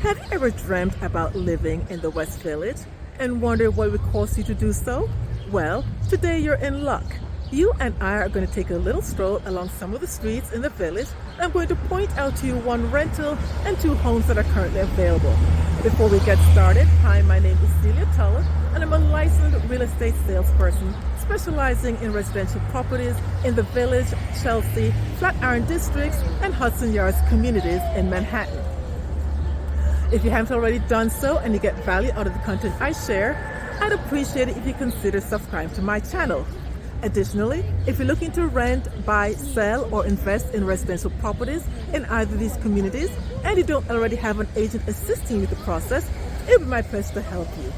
Have you ever dreamt about living in the West Village and wondered what it would cost you to do so? Well, today you're in luck. You and I are going to take a little stroll along some of the streets in the village, and I'm going to point out to you one rental and two homes that are currently available. Before we get started, hi, my name is Celia Tuller, and I'm a licensed real estate salesperson specializing in residential properties in the Village, Chelsea, Flatiron districts, and Hudson Yards communities in Manhattan. If you haven't already done so and you get value out of the content I share, I'd appreciate it if you consider subscribing to my channel. Additionally, if you're looking to rent, buy, sell, or invest in residential properties in either of these communities and you don't already have an agent assisting you with the process, it would be my pleasure to help you.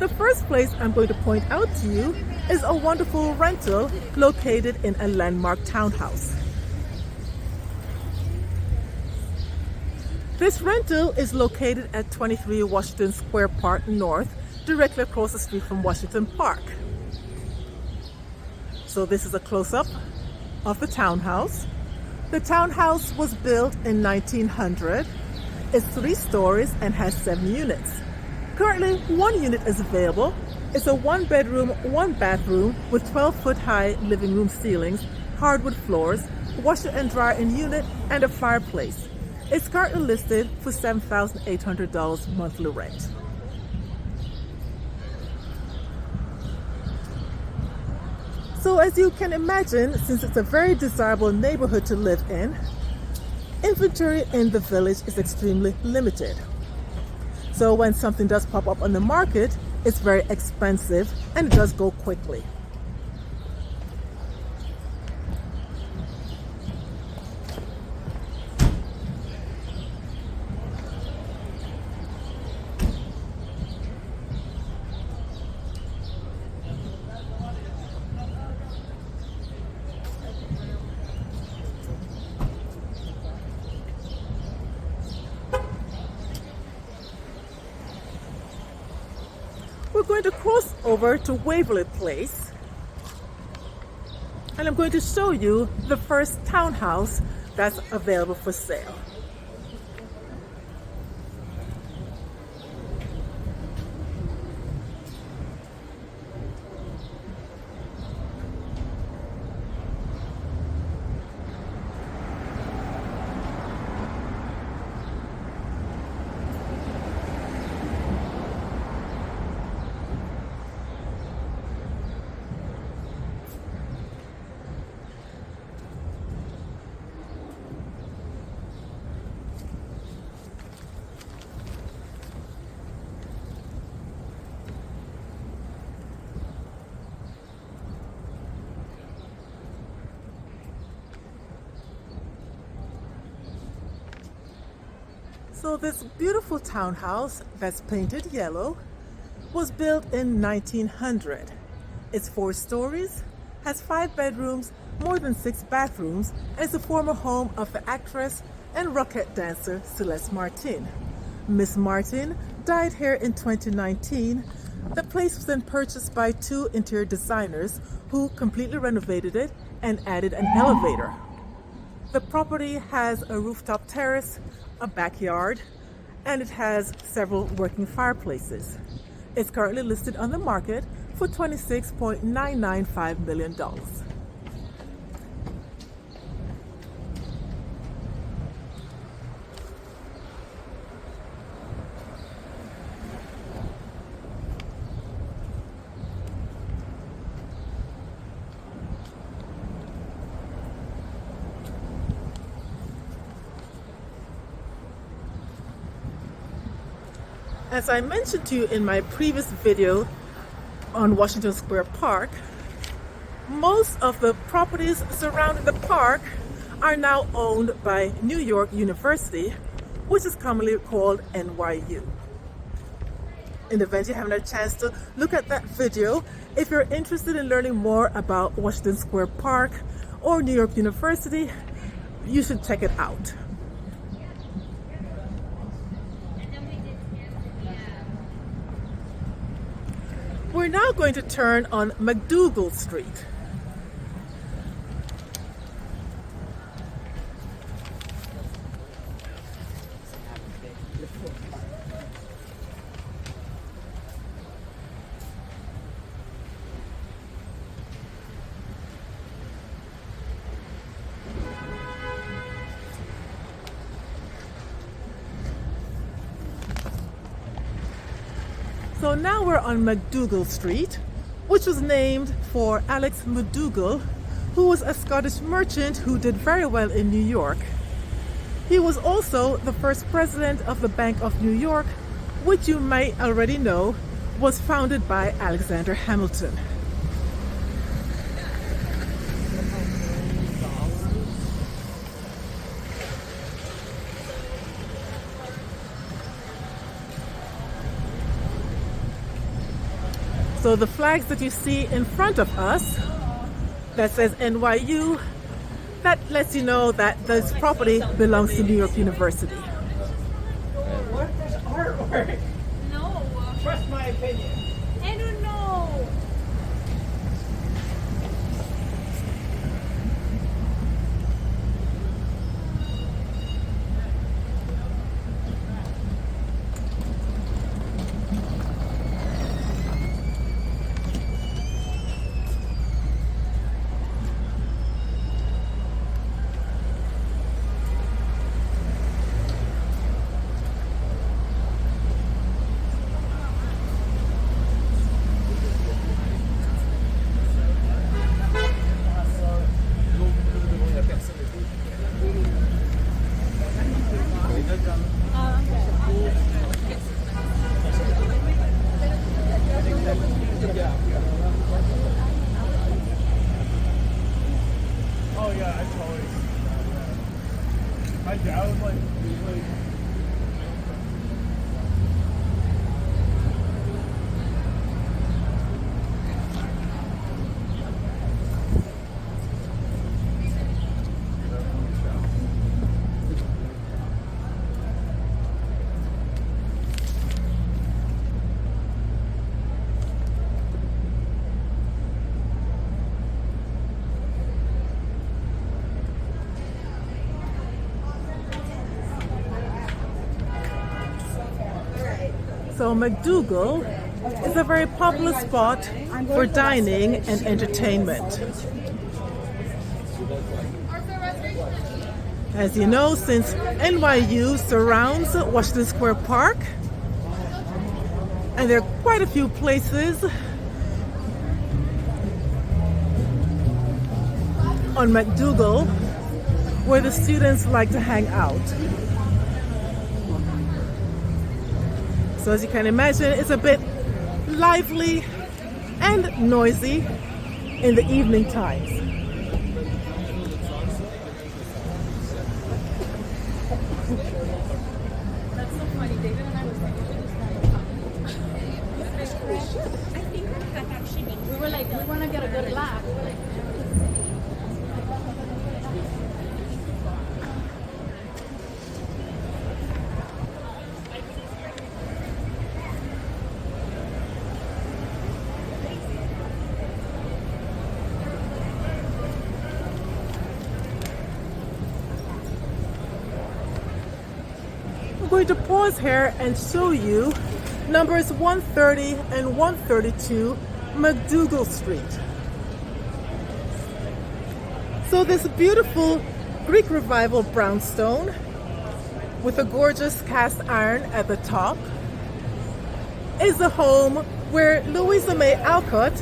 The first place I'm going to point out to you is a wonderful rental located in a landmark townhouse. This rental is located at 23 Washington Square Park North, directly across the street from Washington Park. So this is a close-up of the townhouse. The townhouse was built in 1900. It's 3 stories and has 7 units. Currently, 1 unit is available. It's a 1-bedroom, 1-bathroom with 12-foot high living room ceilings, hardwood floors, washer and dryer in unit, and a fireplace. It's currently listed for $7,800 monthly rent. So as you can imagine, since it's a very desirable neighborhood to live in, inventory in the village is extremely limited. So when something does pop up on the market, it's very expensive and it does go quickly. We're going to cross over to Waverly Place, and I'm going to show you the first townhouse that's available for sale. So this beautiful townhouse that's painted yellow was built in 1900. It's 4 stories, has 5 bedrooms, more than 6 bathrooms, and is the former home of the actress and rocket dancer Celeste Martin. Miss Martin died here in 2019. The place was then purchased by 2 interior designers who completely renovated it and added an elevator. The property has a rooftop terrace, a backyard, and it has several working fireplaces. It's currently listed on the market for $26.995 million. As I mentioned to you in my previous video on Washington Square Park, most of the properties surrounding the park are now owned by New York University, which is commonly called NYU. In the event you haven't had a chance to look at that video, if you're interested in learning more about Washington Square Park or New York University, you should check it out. We're now going to turn on MacDougal Street. So now we're on MacDougal Street, which was named for Alex MacDougal, who was a Scottish merchant who did very well in New York. He was also the first president of the Bank of New York, which you might already know was founded by Alexander Hamilton. So the flags that you see in front of us that says NYU, that lets you know that this property belongs to New York University. What is artwork? No. Trust my opinion. I don't know. Oh yeah, I totally. My dad was like, So MacDougal is a very popular spot for dining and entertainment. As you know, since NYU surrounds Washington Square Park, and there are quite a few places on MacDougal where the students like to hang out. So as you can imagine, it's a bit lively and noisy in the evening times. That's so funny. David and I were thinking I think that actually means we were like, we want to get a good laugh. We were like, I'm going to pause here and show you numbers 130 and 132 MacDougal Street. So this beautiful Greek Revival brownstone with a gorgeous cast iron at the top is the home where Louisa May Alcott,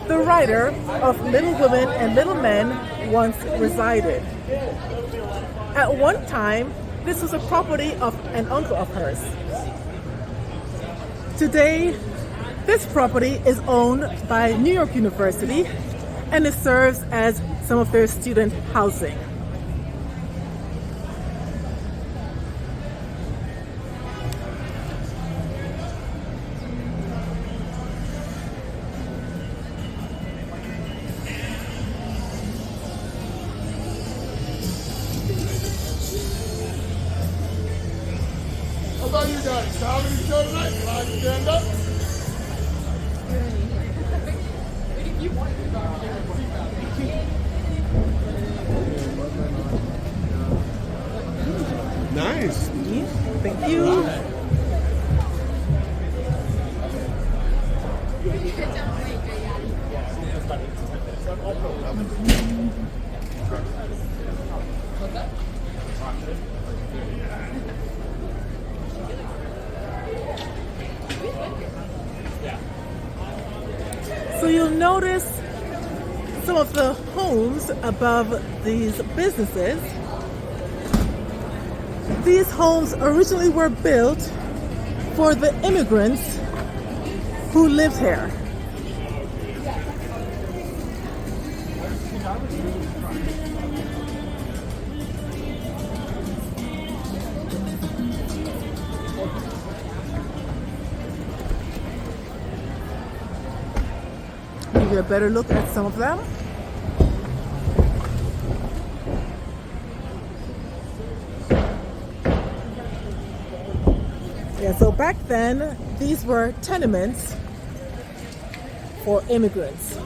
the writer of Little Women and Little Men, once resided. At one time, this was a property of an uncle of hers. Today, this property is owned by New York University and it serves as some of their student housing. How about you guys? Comedy show tonight? Can I stand up? Nice. Thank you. So you'll notice some of the homes above these businesses. These homes originally were built for the immigrants who lived here. Give you a better look at some of them. Yeah, so back then, these were tenements for immigrants.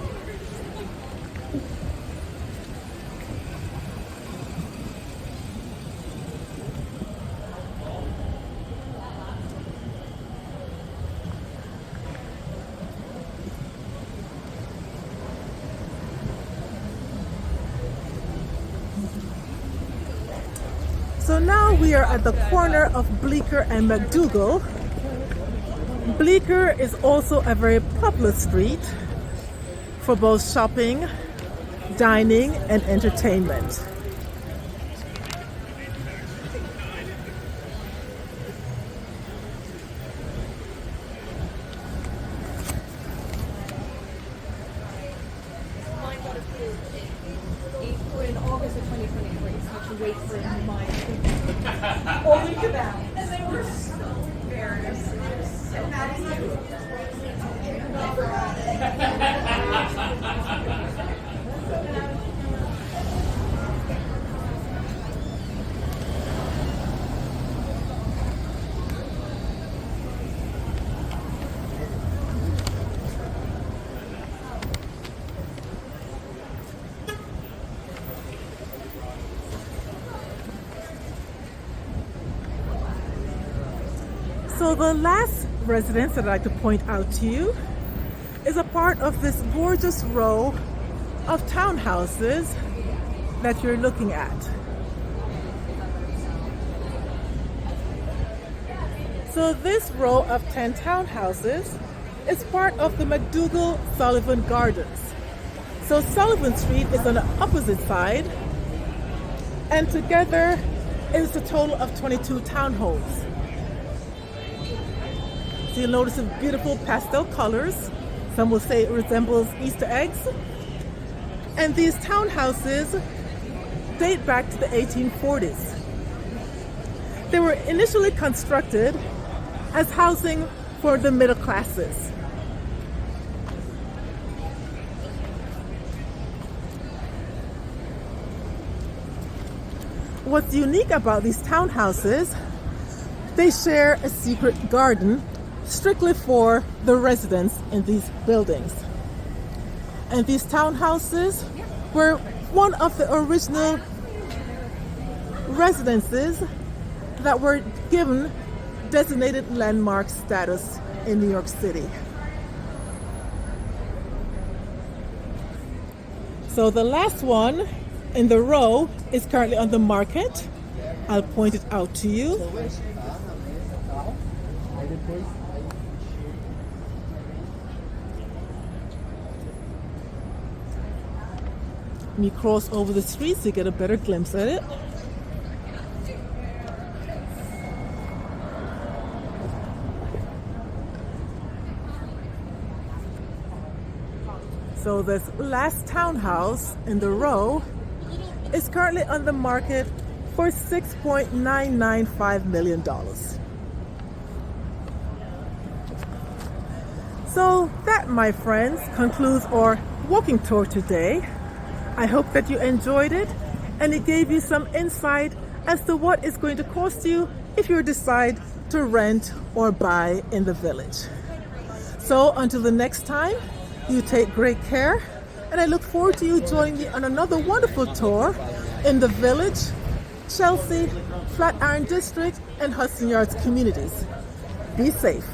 So now we are at the corner of Bleecker and MacDougal. Bleecker is also a very popular street for both shopping, dining, and entertainment. In August of 2023, so I should wait for mine. Only to that. And they were so embarrassed. And Maddie's like, I forgot So the last residence that I'd like to point out to you is a part of this gorgeous row of townhouses that you're looking at. So this row of 10 townhouses is part of the MacDougal Sullivan Gardens. So Sullivan Street is on the opposite side, and together is a total of 22 townhomes. So you'll notice the beautiful pastel colors. Some will say it resembles Easter eggs. And these townhouses date back to the 1840s. They were initially constructed as housing for the middle classes. What's unique about these townhouses, they share a secret garden strictly for the residents in these buildings. And these townhouses were one of the original residences that were given designated landmark status in New York City. So the last one in the row is currently on the market. I'll point it out to you. Let me cross over the street so you get a better glimpse at it. So this last townhouse in the row is currently on the market for $6.995 million. So that, my friends, concludes our walking tour today. I hope that you enjoyed it and it gave you some insight as to what it's going to cost you if you decide to rent or buy in the village. So until the next time, you take great care, and I look forward to you joining me on another wonderful tour in the village Chelsea, Flatiron District, and Hudson Yards communities. Be safe.